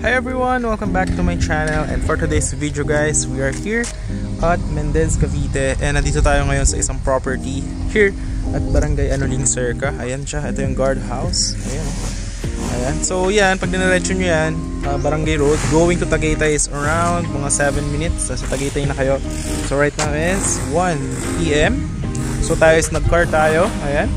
Hi everyone! Welcome back to my channel, and for today's video guys, we are here at Mendez, Cavite, and nandito tayo ngayon sa isang property here at Barangay Anuling Circa. Ayan siya, ito yung guardhouse. Ayan. Ayan. So yan, pag diniretso nyo yan, Barangay Road, going to Tagaytay is around mga 7 minutes. Sa Tagaytay na kayo. So right now is 1 PM. So tayo is nag-car tayo. Ayan.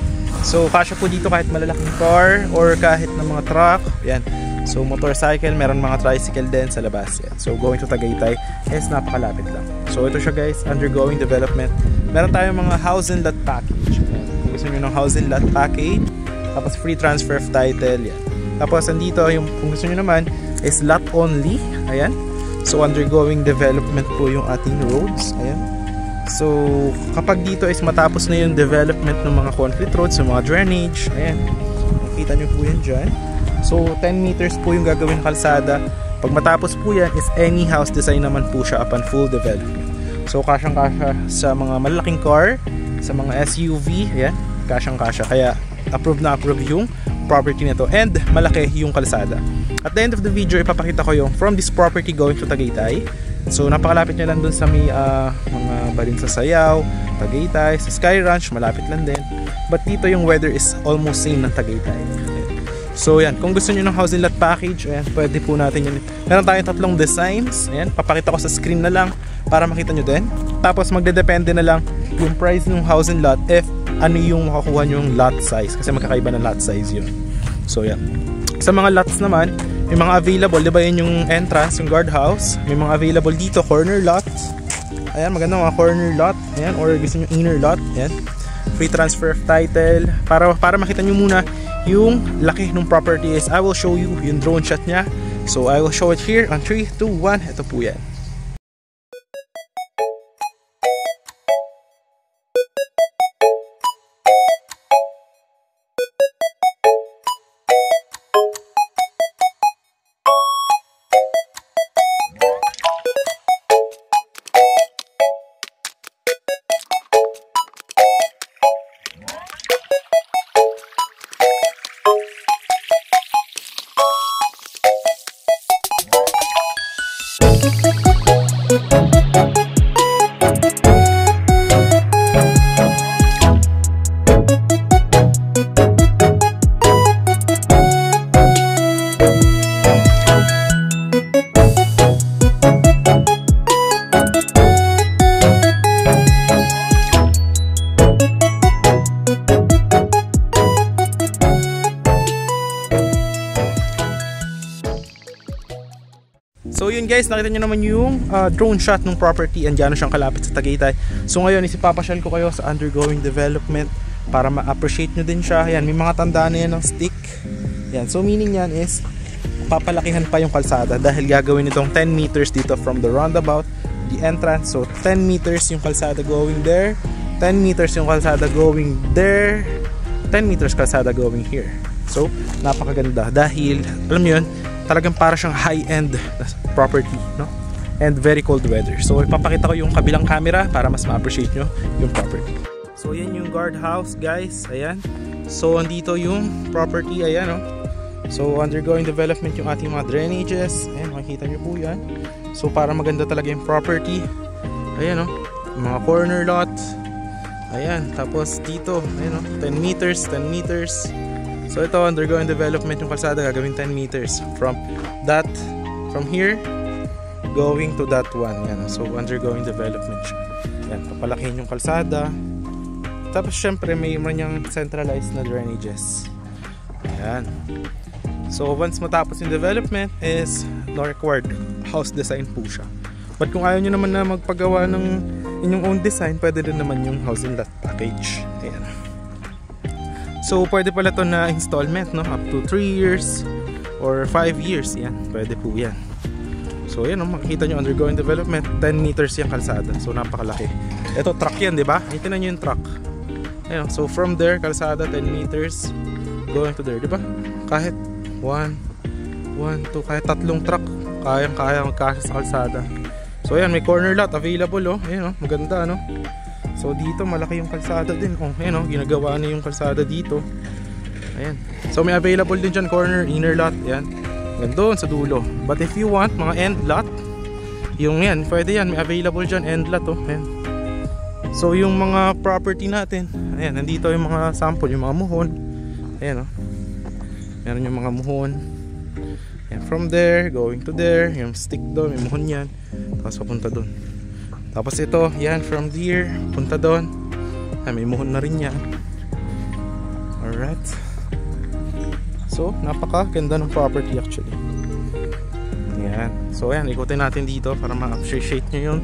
So kasya po dito kahit malalaking car or kahit na mga truck. Ayan. So motorcycle, meron mga tricycle din sa labas. Yan. So going to Tagaytay is napakalapit lang. So ito siya guys, undergoing development. Meron tayong mga house and lot package. Yan. Kung gusto nyo ng house and lot package, tapos free transfer of title. Yan. Tapos andito, yung, kung gusto nyo naman, is lot only. Ayan. So undergoing development po yung ating roads. Ayan. So kapag dito is matapos na yung development ng mga concrete roads, yung mga drainage. Ayan. Makita nyo po yan dyan. So 10 meters po yung gagawin kalsada. Pag matapos po yan is any house design naman po siya upon full development. So kasyang-kasya sa mga malalaking car, sa mga SUV, ayan, kasyang-kasya. Kaya approve na approve yung property nito and malaki yung kalsada. At the end of the video, ipapakita ko yung from this property going to Tagaytay. So napakalapit niya lang dun sa may mga Balin sa Sayaw, Tagaytay, sa Sky Ranch, malapit lang din. But dito yung weather is almost same ng Tagaytay. So yan, kung gusto niyo ng housing lot package, ayan, pwede po natin yun. Meron tayong tatlong designs. Ayan, papakita ko sa screen na lang para makita nyo din. Tapos magdedepende na lang yung price ng housing lot if ano yung makakuha nyo yung lot size. Kasi magkakaiba ng lot size yun. So yan. Sa mga lots naman, may mga available, diba yun yung entrance, yung guardhouse. May mga available dito, corner lot. Ayan, maganda mga corner lot. Ayan, or gusto nyo inner lot. Ayan. Free transfer of title. Para makita nyo muna yung laki ng property is I will show you yung drone shot niya. So I will show it here on 3, 2, 1. Ito po yan. So yun guys, nakita nyo naman yung drone shot ng property and gano'n siyang kalapit sa Tagaytay. So ngayon isipapasyal ko kayo sa undergoing development para ma-appreciate nyo din siya. Yan, may mga tanda na yan ng stick. Yan, so meaning yan is papalakihan pa yung kalsada dahil gagawin itong 10 meters dito from the roundabout, the entrance. So 10 meters yung kalsada going there, 10 meters yung kalsada going there, 10 meters kalsada going here. So napakaganda dahil alam nyo yun, talagang para siyang high-end property, no? And very cold weather. So ipapakita ko yung kabilang camera para mas ma-appreciate nyo yung property. So yan yung guardhouse guys. Ayan. So andito yung property. Ayan, no? So undergoing development yung ating mga drainages. Ayan, makikita nyo po yan. So para maganda talaga yung property. Ayan, no? Mga corner lot. Ayan. Tapos dito, ayan, no? 10 meters, 10 meters. So ito, undergoing development yung kalsada, gagawin 10 meters from here going to that one. Yan. So undergoing development siya. Yan, papalakihin yung kalsada. Tapos syempre may niyang centralized na drainages. Ayan. So once matapos yung development is no required house design po siya. But kung ayaw nyo naman na magpagawa ng inyong own design, pwede din naman yung housing lot package. Ayan. So pwede pala to na installment, no? Up to 3 years or 5 years. Yan, pwede po yan. So yan, no? Makikita nyo undergoing development, 10 meters yung kalsada. So napakalaki. Ito truck yan, di ba? Ito na nyo yung truck. Ayan, so from there, kalsada 10 meters going to there, di ba? Kahit 1, 2, kahit tatlong truck kayang-kaya magkasya sa kalsada. So ayan, may corner lot available, oh. Ayan, oh, maganda, no? So dito malaki yung kalsada din. Oh, ayan, oh, ginagawa na yung kalsada dito. Ayan. So may available din dyan corner, inner lot. Ayan. Hanggang doon sa dulo. But if you want mga end lot, yung yan, pwede yan. May available dyan, end lot oh. Ayan. So yung mga property natin, ayan, nandito yung mga sample, yung mga muhon. Ayan oh. Meron yung mga muhon. Ayan, from there, going to there. Yung stick doon, may muhon yan. Tapos papunta doon. Tapos ito, yan, from there, punta doon. Ayan, may muhon na rin yan. Alright. So, napakaganda ng property actually. Ayan. So ayan, ikutin natin dito para ma-appreciate nyo yung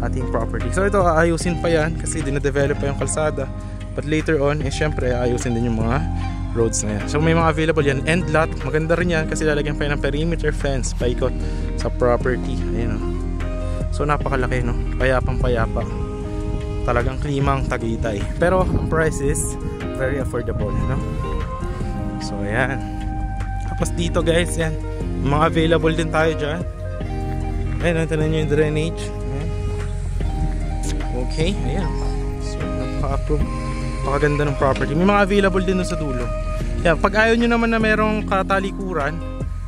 ating property. So ito, aayusin pa yan kasi dinadevelop pa yung kalsada. But later on, syempre, aayusin din yung mga roads na yan. So may mga available yan. End lot, maganda rin yan kasi lalagyan pa yan ng perimeter fence paikot sa property. Ayan o. So napakalaki no. Payapang payapa. Talagang klimang Tagaytay. Pero ang price is very affordable, no? So ayan. Tapos dito guys, yan. Mga available din tayo dyan. Ayan, natin nyo yung drainage. Ayan. Okay, ayan. So napaka-approve. Napakaganda ng property. May mga available din sa dulo. Yan, pag ayaw nyo naman na merong katalikuran,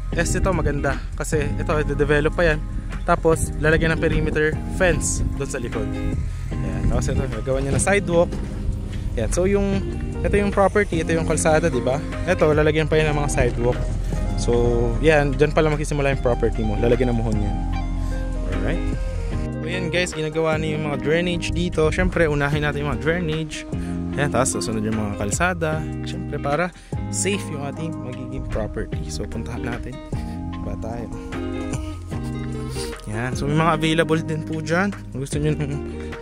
ito maganda. Kasi ito, i-develop pa yan. Tapos, lalagyan ng perimeter fence doon sa likod. Ayan, tapos ito, gagawa nyo na sidewalk. Ayan, so ito yung property, ito yung kalsada, diba? Ito, lalagyan pa yan ng mga sidewalk. So, yan, dyan pala magsisimula yung property mo. Lalagyan ng muhon yan. Alright. So, yan guys, ginagawa na yung mga drainage dito. Siyempre, unahin natin yung mga drainage. Ayan, tapos susunod yung mga kalsada. Siyempre, para safe yung ating magiging property. So, puntahan natin. Ba tayo? Yan. So, may mga available din po dyan. Kung gusto nyo ng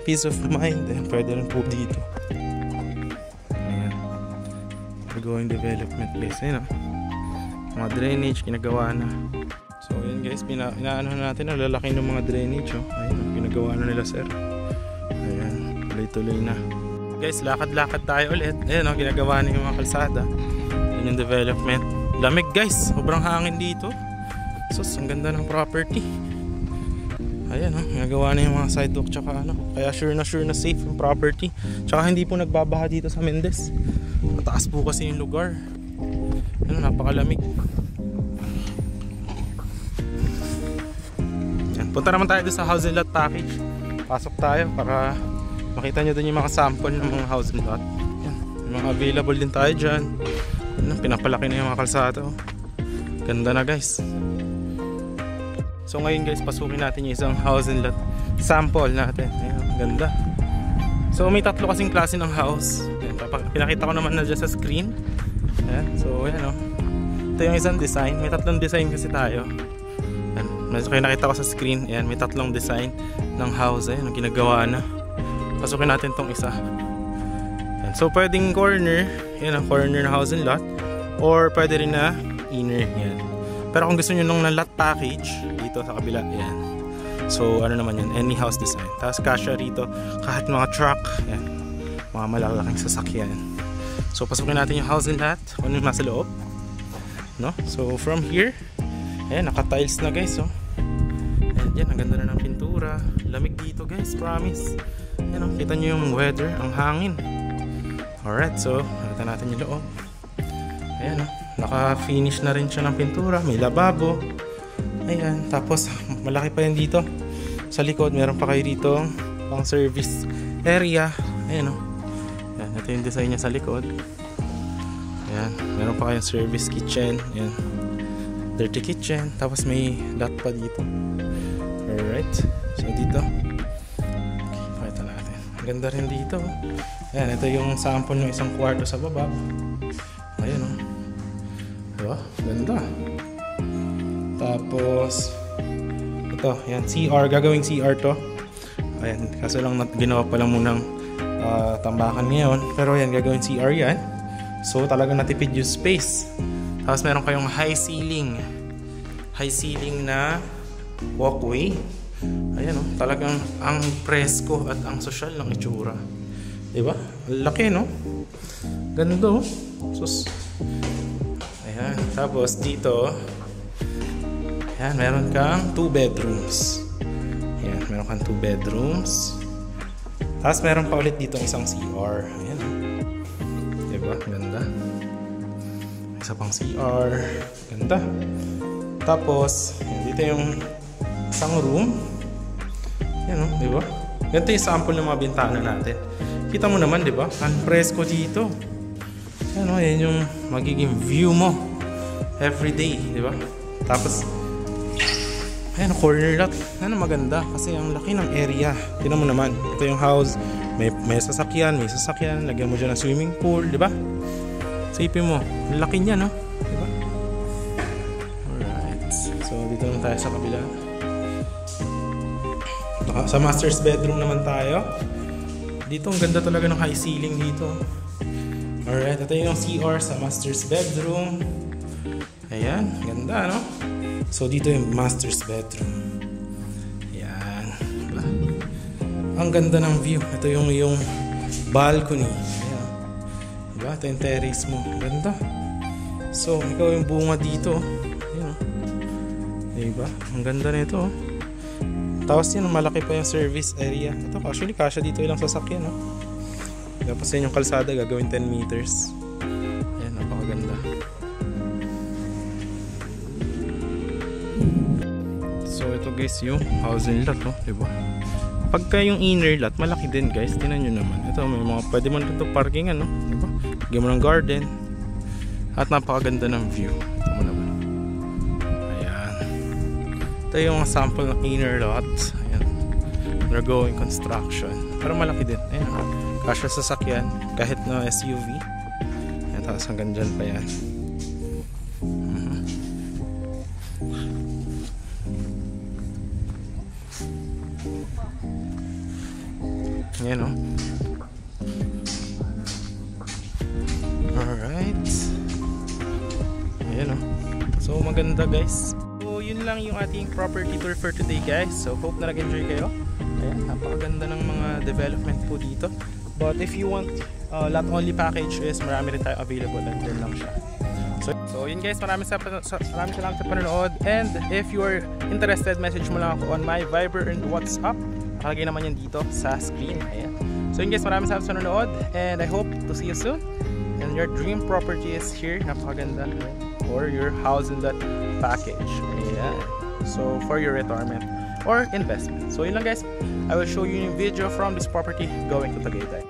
peace of mind, pwede rin po dito. Ayan. Ongoing development place. Ayan o. Mga drainage, ginagawa na. So, ayan guys, inaano natin. Lalaki ng mga drainage. Oh. Ayan, ginagawa na nila sir. Ayan, tuloy-tuloy na. Guys, lakad-lakad tayo ulit. Ayan o, ginagawa na yung mga kalsada. Ayan yung development. Lamig guys, sobrang hangin dito. Sus, ang ganda ng property. Ayan o, ginagawa na yung mga sidewalk tsaka ano. Kaya sure na safe yung property. Tsaka hindi po nagbabaha dito sa Mendez. Mataas po kasi yung lugar. Ano, napakalamig. Ayan, punta naman tayo doon sa house and lot package. Pasok tayo para makita nyo dun yung mga sample ng mga house and lot. Yan. Yung mga available din tayo dyan. Yan, pinapalaki na yung mga kalsada. Ganda na guys. So ngayon guys, pasukin natin yung isang house and lot sample natin. Ayan, ganda. So may tatlo kasing klase ng house. Ayan, pinakita ko naman na dyan sa screen. Ayan, so ayan o. Ito yung isang design. May tatlong design kasi tayo. Ayan, medyo kayo nakita ko sa screen. Ayan, may tatlong design ng house. Ayan, ginagawa na. Pasukin natin tong isa. Yan. So pwedeng corner, yan ang corner na house and lot, or pwede rin na inner, yan. Pero kung gusto niyo nung lot package dito sa kabila, yan. So ano naman yan, any house design. Tapos kasya rito kahit mga truck, yan. Mga malalaking sasakyan. So pasukin natin yung house and lot, kung ano yung nasa loob. No? So from here, ayan, naka-tiles na guys, oh. Ayan, ang ganda na ng pintura. Lamig dito guys, promise. Ayan o, kita nyo yung weather, ang hangin. Alright, so nakita natin yung loob. Ayan o, naka-finish na rin siya ng pintura. May lababo. Ayan, tapos malaki pa yan dito. Sa likod, meron pa kayo dito pang service area. Ayan o. Ayan, ito yung design niya sa likod. Ayan, meron pa kayong service kitchen. Ayan, dirty kitchen. Tapos may lot pa dito. Alright, so dito ganda rin dito. Ayan, ito yung sample ng isang kwarto sa baba. Ayan o. Diba? Ganda. Tapos ito, ayan, CR. Gagawing CR to. Ayan, kaso lang ginawa pa lang munang tambakan ngayon. Pero ayan, gagawing CR yan. So talagang natipid yung space. Tapos meron kayong high ceiling na walkway. Ayan o, talagang ang presko at ang social ng itsura. Diba? Laki no? Ganda o. Sus. Ayan, tapos dito, ayan, meron kang 2 bedrooms. Ayan, meron kang 2 bedrooms. Tapos meron pa ulit dito isang CR. Ayan o. Diba? Ganda. Isa pang CR. Ganda. Tapos, dito yung isang room. Yan o, di ba? Ganito yung sample ng mga bintana natin. Kita mo naman, di ba? Ang presko dito. Yan o, yan yung magiging view mo everyday, di ba? Tapos, ayan, corner lot. Ano maganda kasi ang laki ng area. Tingnan mo naman, ito yung house. May sasakyan, lagyan mo dyan ng swimming pool, di ba? Isipin mo, laki niya, no? Di ba? Alright. So, dito naman tayo sa kabila. Sa master's bedroom naman tayo. Dito, ang ganda talaga ng high ceiling dito. Alright, ito yung CR sa master's bedroom. Ayan, ganda, no? So, dito yung master's bedroom. Ayan. Diba? Ang ganda ng view. Ito yung balcony. Ayan. Diba? Ito yung terrace mo. Ganda. So, ikaw yung bunga dito. Ayan. Diba? Ang ganda nito. Tapos yan, malaki pa yung service area. Ito, actually, kasya dito ilang sasakyan. No? Tapos yan yung kalsada, gagawin 10 meters. Ayan, napakaganda. So ito guys yung housing lot, no? Diba? Pagka yung inner lot, malaki din guys. Tingnan nyo naman. Ito may mga pwede mo dito parking, ano? Diba? Lagyan mo ng garden. At napakaganda ng view. Ito mo naman. Ayan. Ito yung sample ng inner lot. Ayan. Undergoing construction. Pero malaki din. Ayan. Kasya sasakyan. Kahit na SUV. Ayan. Tapos hanggang dyan pa yan. Ayan o. Alright. Ayan o. So maganda guys. So yun lang yung ating property tour for today guys. So hope na nag-enjoy kayo. Ayan, napakaganda ng mga development po dito. But if you want lot only package is marami rin tayo available. Andyan lang siya. So yun guys, maraming salamat sa panonood. And if you're interested, message mo lang ako on my Viber and WhatsApp. Nakalagay naman yan dito sa screen. Ayan. So yun guys, maraming salamat sa nanonood. And I hope to see you soon. And your dream property is here. Napakaganda. Or your house in that package. Ayan. So for your retirement or investment. So yun lang guys. I will show you a video from this property going to Tagaytay.